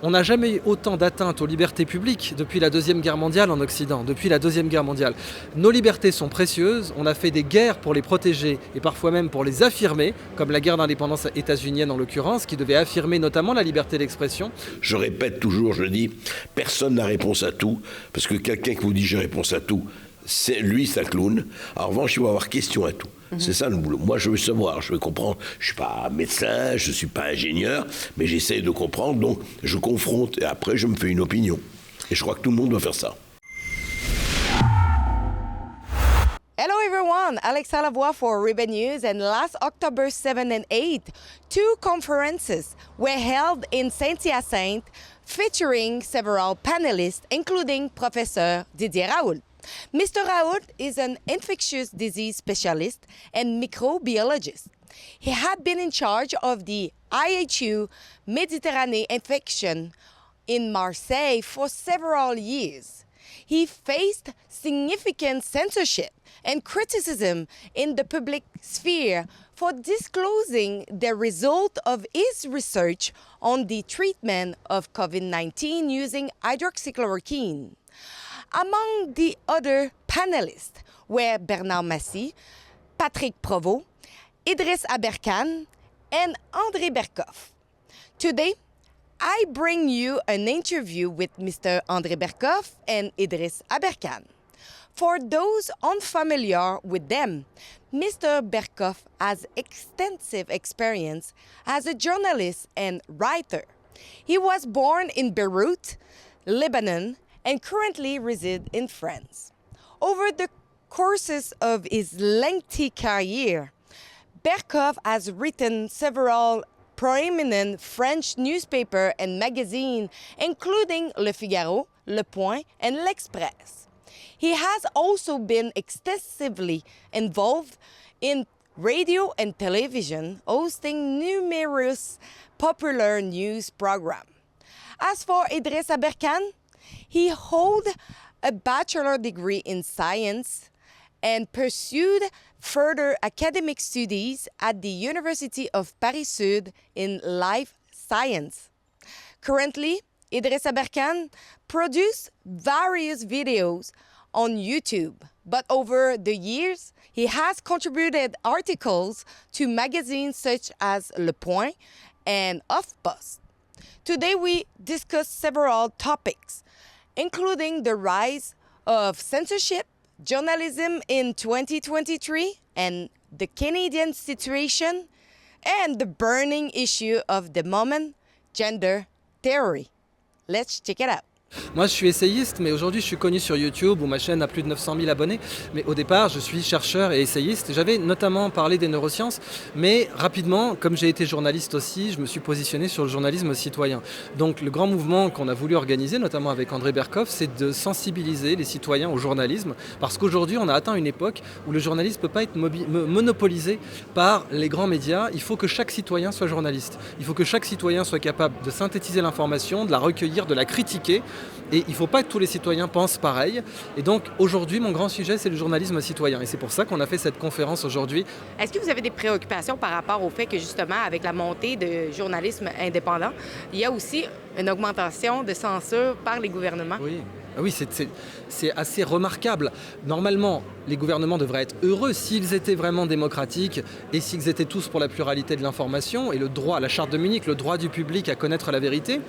On n'a jamais eu autant d'atteintes aux libertés publiques depuis la Deuxième Guerre mondiale en Occident, depuis la Deuxième Guerre mondiale. Nos libertés sont précieuses, on a fait des guerres pour les protéger et parfois même pour les affirmer, comme la guerre d'indépendance états-unienne en l'occurrence, qui devait affirmer notamment la liberté d'expression. Je répète toujours, je dis, personne n'a réponse à tout, parce que quelqu'un qui vous dit j'ai réponse à tout, c'est un clown. En revanche, il va avoir question à tout. C'est ça le boulot. Moi, je veux savoir, je veux comprendre. Je ne suis pas médecin, je ne suis pas ingénieur, mais j'essaie de comprendre, donc je confronte et après, je me fais une opinion. Et je crois que tout le monde doit faire ça. Hello everyone, Alexa Lavoie for Ribbon News, and last October 7 and 8, two conferences were held in Saint-Hyacinthe featuring several panelists, including Professor Didier Raoult. Mr. Raoult is an infectious disease specialist and microbiologist. He had been in charge of the IHU Mediterranean infection in Marseille for several years. He faced significant censorship and criticism in the public sphere for disclosing the result of his research on the treatment of COVID-19 using hydroxychloroquine. Among the other panelists were Bernard Massy, Patrick Provost, Idriss Aberkan, and André Berkoff. Today, I bring you an interview with Mr. André Berkoff and Idriss Aberkan. For those unfamiliar with them, Mr. Berkoff has extensive experience as a journalist and writer. He was born in Beirut, Lebanon, and currently resides in France. Over the courses of his lengthy career, Berkoff has written several prominent French newspapers and magazines, including Le Figaro, Le Point, and L'Express. He has also been extensively involved in radio and television, hosting numerous popular news programs. As for Idriss Aberkan, he holds a bachelor degree in science and pursued further academic studies at the University of Paris-Sud in life science. Currently, Idriss Aberkan produces various videos on YouTube, but over the years, he has contributed articles to magazines such as Le Point and HuffPost. Today, we discuss several topics, including the rise of censorship, journalism in 2023, and the Canadian situation, and the burning issue of the moment, gender theory. Let's check it out. Moi, je suis essayiste, mais aujourd'hui, je suis connu sur YouTube où ma chaîne a plus de 900 000 abonnés. Mais au départ, je suis chercheur et essayiste. J'avais notamment parlé des neurosciences, mais rapidement, comme j'ai été journaliste aussi, je me suis positionné sur le journalisme citoyen. Donc, le grand mouvement qu'on a voulu organiser, notamment avec André Berkoff, c'est de sensibiliser les citoyens au journalisme, parce qu'aujourd'hui, on a atteint une époque où le journalisme ne peut pas être monopolisé par les grands médias. Il faut que chaque citoyen soit journaliste. Il faut que chaque citoyen soit capable de synthétiser l'information, de la recueillir, de la critiquer. Et il ne faut pas que tous les citoyens pensent pareil. Et donc aujourd'hui, mon grand sujet, c'est le journalisme citoyen. Et c'est pour ça qu'on a fait cette conférence aujourd'hui. Est-ce que vous avez des préoccupations par rapport au fait que justement, avec la montée de journalisme indépendant, il y a aussi une augmentation de censure par les gouvernements? Oui, c'est assez remarquable. Normalement, les gouvernements devraient être heureux s'ils étaient vraiment démocratiques et s'ils étaient tous pour la pluralité de l'information et le droit, la charte de Munich, le droit du public à connaître la vérité.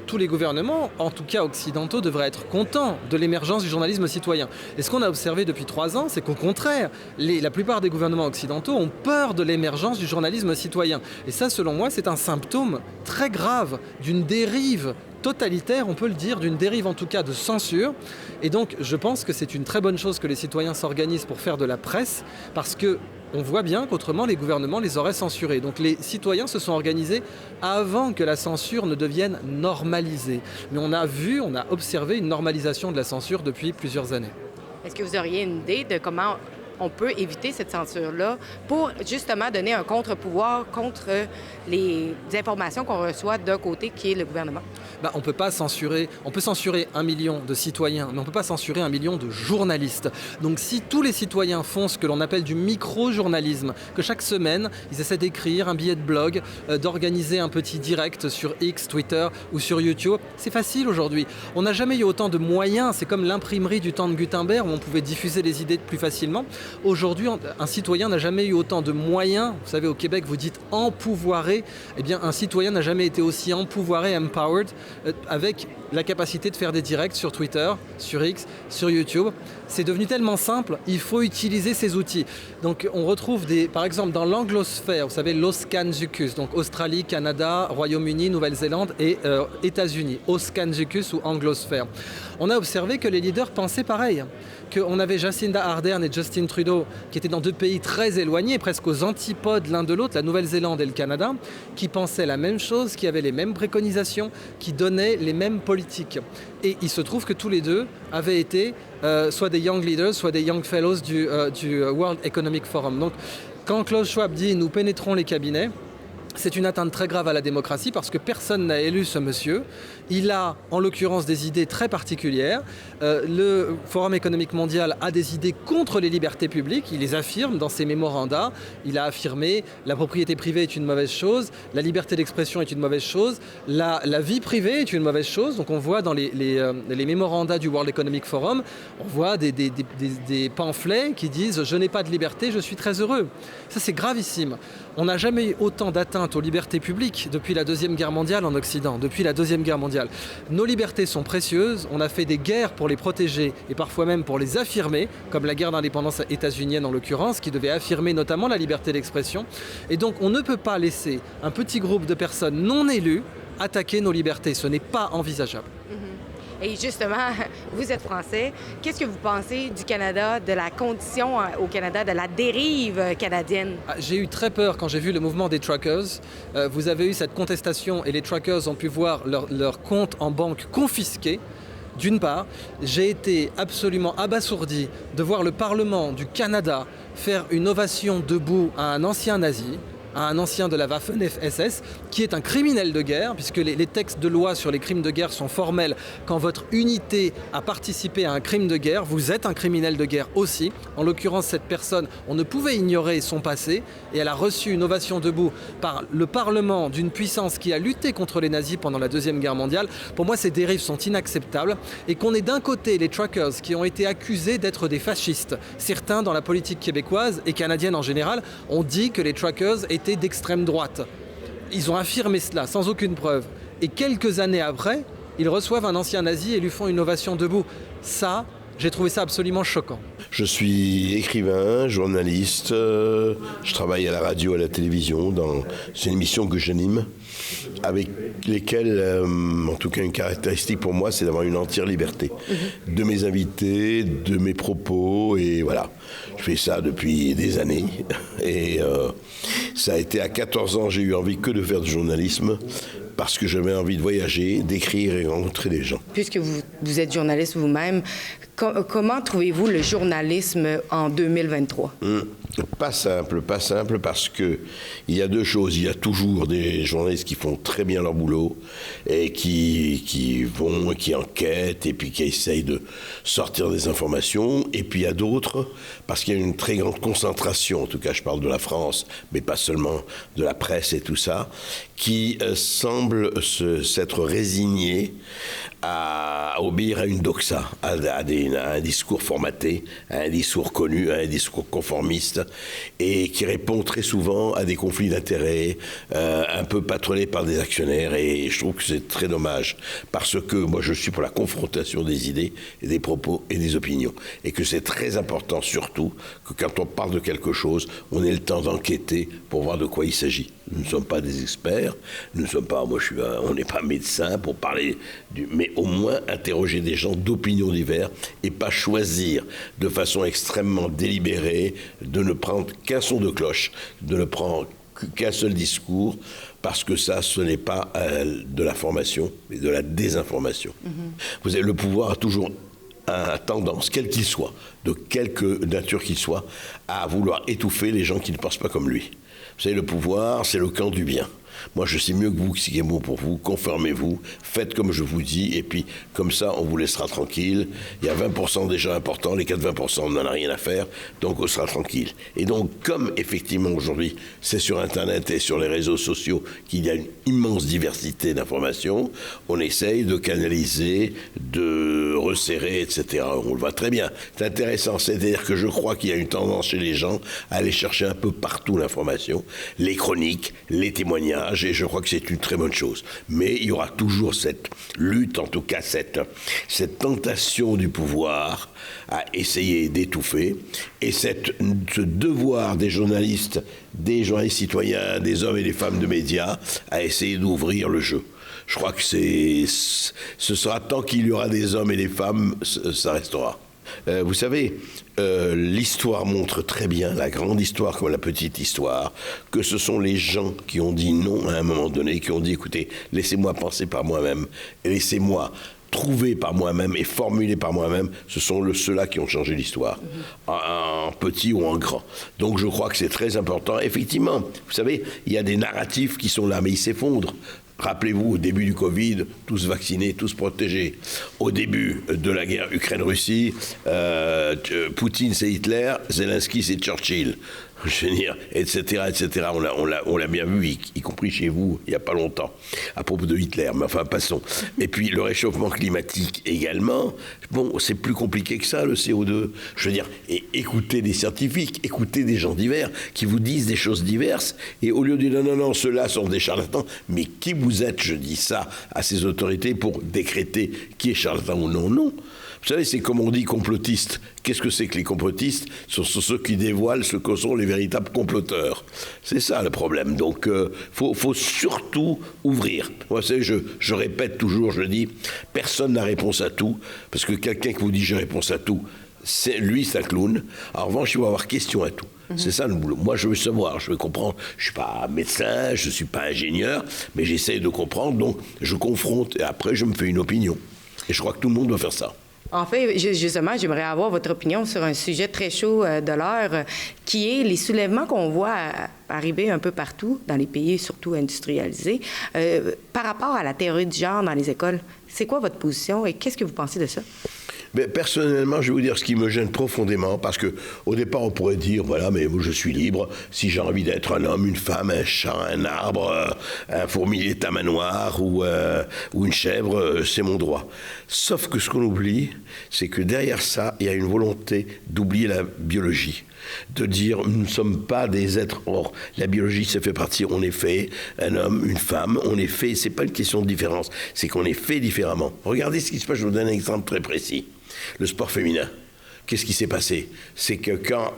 Tous les gouvernements, en tout cas occidentaux, devraient être contents de l'émergence du journalisme citoyen. Et ce qu'on a observé depuis 3 ans, c'est qu'au contraire, la plupart des gouvernements occidentaux ont peur de l'émergence du journalisme citoyen. Et ça, selon moi, c'est un symptôme très grave d'une dérive totalitaire, on peut le dire, d'une dérive en tout cas de censure. Et donc, je pense que c'est une très bonne chose que les citoyens s'organisent pour faire de la presse, parce que on voit bien qu'autrement les gouvernements les auraient censurés. Donc les citoyens se sont organisés avant que la censure ne devienne normalisée. Mais on a observé une normalisation de la censure depuis plusieurs années. Est-ce que vous auriez une idée de comment on peut éviter cette censure-là pour justement donner un contre-pouvoir contre les informations qu'on reçoit d'un côté qui est le gouvernement? On peut pas censurer, on peut censurer 1 million de citoyens, mais on ne peut pas censurer 1 million de journalistes. Donc si tous les citoyens font ce que l'on appelle du micro-journalisme, que chaque semaine, ils essaient d'écrire un billet de blog, d'organiser un petit direct sur X, Twitter ou sur YouTube, c'est facile aujourd'hui. On n'a jamais eu autant de moyens, c'est comme l'imprimerie du temps de Gutenberg où on pouvait diffuser les idées plus facilement. Aujourd'hui, un citoyen n'a jamais eu autant de moyens. Vous savez, au Québec, vous dites empouvoiré. Eh bien, un citoyen n'a jamais été aussi empouvoiré, empowered, avec la capacité de faire des directs sur Twitter, sur X, sur YouTube. C'est devenu tellement simple, il faut utiliser ces outils. Donc on retrouve par exemple dans l'anglosphère, vous savez, l'Oscanzucus, donc Australie, Canada, Royaume-Uni, Nouvelle-Zélande et États-Unis, Oscanzucus ou anglosphère. On a observé que les leaders pensaient pareil, qu'on avait Jacinda Ardern et Justin Trudeau qui étaient dans deux pays très éloignés, presque aux antipodes l'un de l'autre, la Nouvelle-Zélande et le Canada, qui pensaient la même chose, qui avaient les mêmes préconisations, qui donnaient les mêmes politiques. Et il se trouve que tous les deux avaient été soit des Young Leaders, soit des Young Fellows du World Economic Forum. Donc quand Klaus Schwab dit « nous pénétrons les cabinets », c'est une atteinte très grave à la démocratie parce que personne n'a élu ce monsieur. Il a, en l'occurrence, des idées très particulières. Le Forum économique mondial a des idées contre les libertés publiques. Il les affirme dans ses mémorandas. Il a affirmé la propriété privée est une mauvaise chose, la liberté d'expression est une mauvaise chose, la vie privée est une mauvaise chose. Donc on voit dans les mémorandas du World Economic Forum, on voit des pamphlets qui disent « je n'ai pas de liberté, je suis très heureux ». Ça, c'est gravissime. On n'a jamais eu autant d'atteintes aux libertés publiques depuis la Deuxième Guerre mondiale en Occident, depuis la Deuxième Guerre mondiale. Nos libertés sont précieuses, on a fait des guerres pour les protéger et parfois même pour les affirmer, comme la guerre d'indépendance états-unienne en l'occurrence, qui devait affirmer notamment la liberté d'expression. Et donc on ne peut pas laisser un petit groupe de personnes non élues attaquer nos libertés, ce n'est pas envisageable. Et justement, vous êtes français. Qu'est-ce que vous pensez du Canada, de la condition au Canada, de la dérive canadienne? J'ai eu très peur quand j'ai vu le mouvement des truckers. Vous avez eu cette contestation et les truckers ont pu voir leur compte en banque confisqué. D'une part, j'ai été absolument abasourdi de voir le Parlement du Canada faire une ovation debout à un ancien nazi, à un ancien de la Waffen-SS, qui est un criminel de guerre, puisque les textes de loi sur les crimes de guerre sont formels. Quand votre unité a participé à un crime de guerre, vous êtes un criminel de guerre aussi. En l'occurrence, cette personne, on ne pouvait ignorer son passé, et elle a reçu une ovation debout par le Parlement d'une puissance qui a lutté contre les nazis pendant la Deuxième Guerre mondiale. Pour moi, ces dérives sont inacceptables, et qu'on ait d'un côté les truckers qui ont été accusés d'être des fascistes. Certains, dans la politique québécoise et canadienne en général, ont dit que les truckers étaient d'extrême droite. Ils ont affirmé cela sans aucune preuve. Et quelques années après, ils reçoivent un ancien nazi et lui font une ovation debout. Ça, j'ai trouvé ça absolument choquant. Je suis écrivain, journaliste, je travaille à la radio, à la télévision, c'est une émission que j'anime, avec lesquelles, en tout cas une caractéristique pour moi, c'est d'avoir une entière liberté de mes invités, de mes propos, et voilà. Je fais ça depuis des années, et ça a été à 14 ans, j'ai eu envie que de faire du journalisme, parce que j'avais envie de voyager, d'écrire et rencontrer des gens. Puisque vous êtes journaliste vous-même, comment trouvez-vous le journalisme en 2023? Pas simple, parce que il y a deux choses. Il y a toujours des journalistes qui font très bien leur boulot et qui vont, qui enquêtent et puis qui essayent de sortir des informations. Et puis il y a d'autres, parce qu'il y a une très grande concentration, en tout cas je parle de la France, mais pas seulement de la presse et tout ça, qui semblent s'être résignés à obéir à une doxa, à un discours formaté, à un discours connu, à un discours conformiste, et qui répond très souvent à des conflits d'intérêts, un peu patronnés par des actionnaires, et je trouve que c'est très dommage, parce que moi je suis pour la confrontation des idées, et des propos et des opinions, et que c'est très important surtout que quand on parle de quelque chose, on ait le temps d'enquêter pour voir de quoi il s'agit. Nous ne sommes pas des experts, nous ne sommes pas, on n'est pas médecin pour parler mais au moins interroger des gens d'opinions diverses et pas choisir de façon extrêmement délibérée de ne prendre qu'un son de cloche, de ne prendre qu'un seul discours, parce que ça, ce n'est pas de la formation, mais de la désinformation. Vous avez, le pouvoir a toujours a tendance, quel qu'il soit, de quelque nature qu'il soit, à vouloir étouffer les gens qui ne pensent pas comme lui. Vous savez, le pouvoir, c'est le camp du bien. Moi, je sais mieux que vous ce qui est bon pour vous. Conformez-vous, faites comme je vous dis, et puis comme ça, on vous laissera tranquille. Il y a 20% des gens importants, les 80%, on n'en a rien à faire, donc on sera tranquille. Et donc, comme effectivement aujourd'hui, c'est sur Internet et sur les réseaux sociaux qu'il y a une immense diversité d'informations, on essaye de canaliser, de resserrer, etc. On le voit très bien. C'est intéressant, c'est-à-dire que je crois qu'il y a une tendance chez les gens à aller chercher un peu partout l'information, les chroniques, les témoignages, et je crois que c'est une très bonne chose. Mais il y aura toujours cette lutte, en tout cas cette tentation du pouvoir à essayer d'étouffer, et ce devoir des journalistes citoyens, des hommes et des femmes de médias, à essayer d'ouvrir le jeu. Je crois que ce sera tant qu'il y aura des hommes et des femmes, ça restera. Vous savez, l'histoire montre très bien, la grande histoire comme la petite histoire, que ce sont les gens qui ont dit non à un moment donné, qui ont dit, écoutez, laissez-moi penser par moi-même, laissez-moi trouver par moi-même et formuler par moi-même, ce sont ceux-là qui ont changé l'histoire, en petit ou en grand. Donc je crois que c'est très important. Effectivement, vous savez, il y a des narratifs qui sont là, mais ils s'effondrent. Rappelez-vous, au début du Covid, tous vaccinés, tous protégés. Au début de la guerre Ukraine-Russie, Poutine c'est Hitler, Zelensky c'est Churchill. Je veux dire, etc., etc. On l'a bien vu, y compris chez vous, il n'y a pas longtemps, à propos de Hitler, mais enfin, passons. Et puis, le réchauffement climatique également, bon, c'est plus compliqué que ça, le CO2. Je veux dire, et écoutez des scientifiques, écoutez des gens divers qui vous disent des choses diverses, et au lieu de dire non, ceux-là sont des charlatans, mais qui vous êtes, je dis ça à ces autorités pour décréter qui est charlatan ou non, non. Vous savez, c'est comme on dit complotistes. Qu'est-ce que c'est que les complotistes ? Ce sont ceux qui dévoilent ce que sont les véritables comploteurs. C'est ça le problème. Donc, faut surtout ouvrir. Moi, vous savez, je répète toujours, je le dis, personne n'a réponse à tout, parce que quelqu'un qui vous dit j'ai réponse à tout, c'est un clown. En revanche, il va avoir question à tout. C'est ça le boulot. Moi, je veux savoir, je veux comprendre. Je ne suis pas médecin, je ne suis pas ingénieur, mais j'essaie de comprendre, donc je confronte, et après, je me fais une opinion. Et je crois que tout le monde doit faire ça. En fait, justement, j'aimerais avoir votre opinion sur un sujet très chaud de l'heure, qui est les soulèvements qu'on voit arriver un peu partout, dans les pays surtout industrialisés, par rapport à la théorie du genre dans les écoles. C'est quoi votre position et qu'est-ce que vous pensez de ça? Mais personnellement, je vais vous dire ce qui me gêne profondément, parce que au départ, on pourrait dire, voilà, mais moi, je suis libre. Si j'ai envie d'être un homme, une femme, un chat, un arbre, un fourmilier tamanoir ou une chèvre, c'est mon droit. Sauf que ce qu'on oublie, c'est que derrière ça, il y a une volonté d'oublier la biologie. De dire, nous ne sommes pas des êtres. Or, la biologie, ça fait partie, on est fait, un homme, une femme, on est fait, c'est pas une question de différence, c'est qu'on est fait différemment. Regardez ce qui se passe, je vous donne un exemple très précis. Le sport féminin. Qu'est-ce qui s'est passé? C'est que quand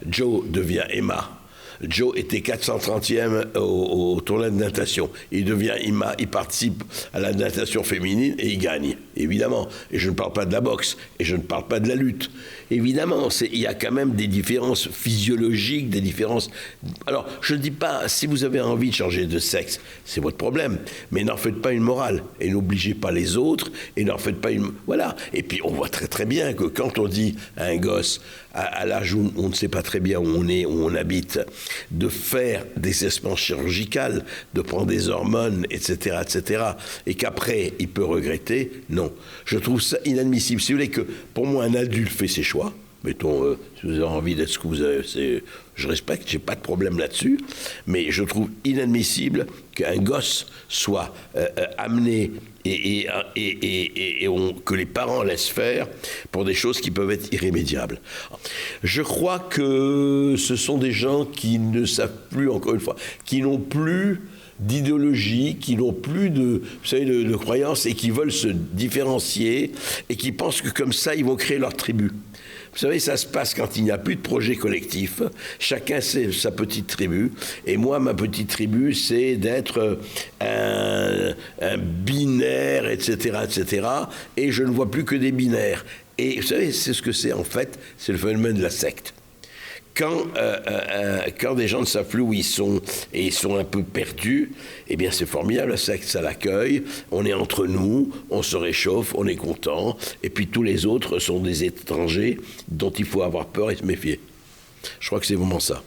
Joe devient Emma, Joe était 430e au tournoi de natation. Il devient Emma, il participe à la natation féminine et il gagne, évidemment. Et je ne parle pas de la boxe, et je ne parle pas de la lutte. Évidemment, il y a quand même des différences physiologiques, des différences... Alors, je ne dis pas, si vous avez envie de changer de sexe, c'est votre problème, mais n'en faites pas une morale, et n'obligez pas les autres, et n'en faites pas une... Voilà. Et puis, on voit très très bien que quand on dit à un gosse, à l'âge où on ne sait pas très bien où on est, où on habite, de faire des expansions chirurgicales, de prendre des hormones, etc., et qu'après, il peut regretter, non. Je trouve ça inadmissible. Si vous voulez que, pour moi, un adulte fait ses choix, mettons, si vous avez envie d'être ce que vous avez, je respecte, j'ai pas de problème là-dessus, mais je trouve inadmissible qu'un gosse soit amené et que les parents laissent faire pour des choses qui peuvent être irrémédiables. Je crois que ce sont des gens qui ne savent plus, encore une fois, qui n'ont plus d'idéologie, qui n'ont plus de croyances et qui veulent se différencier et qui pensent que comme ça, ils vont créer leur tribu. Vous savez, ça se passe quand il n'y a plus de projet collectif. Chacun sait sa petite tribu. Et moi, ma petite tribu, c'est d'être un binaire, etc., etc. Et je ne vois plus que des binaires. Et vous savez, c'est ce que c'est en fait, c'est le phénomène de la secte. quand des gens ne savent plus où ils sont et ils sont un peu perdus, eh bien c'est formidable, ça l'accueille, on est entre nous, on se réchauffe, on est content, et puis tous les autres sont des étrangers dont il faut avoir peur et se méfier. Je crois que c'est vraiment ça.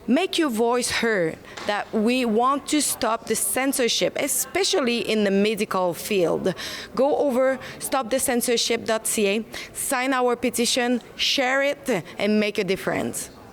Make your voice heard that we want to stop the censorship, especially in the medical field. Go over stopthecensorship.ca, sign our petition, share it, and make a difference.